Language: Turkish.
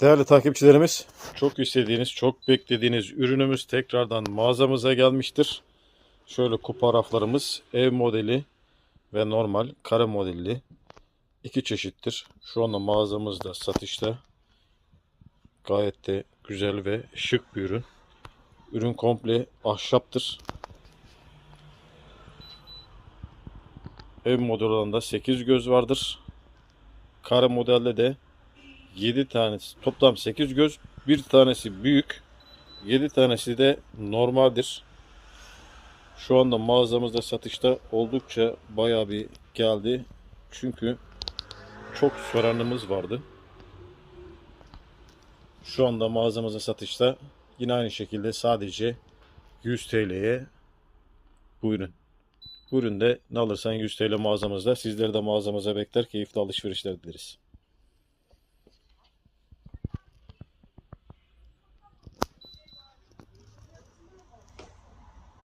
Değerli takipçilerimiz, çok istediğiniz, çok beklediğiniz ürünümüz tekrardan mağazamıza gelmiştir. Şöyle kupa raflarımız ev modeli ve normal kare modelli iki çeşittir. Şu anda mağazamızda satışta. Gayet de güzel ve şık bir ürün. Ürün komple ahşaptır. Ev modeli olanında 8 göz vardır. Kare modelde de 7 tanesi, toplam 8 göz. Bir tanesi büyük, 7 tanesi de normaldir. Şu anda mağazamızda satışta oldukça bayağı bir geldi. Çünkü çok soranımız vardı. Şu anda mağazamızda satışta yine aynı şekilde sadece 100 TL'ye bu ürün. Bu üründe ne alırsan 100 TL mağazamızda. Sizleri de mağazamıza bekler. Keyifli alışverişler dileriz.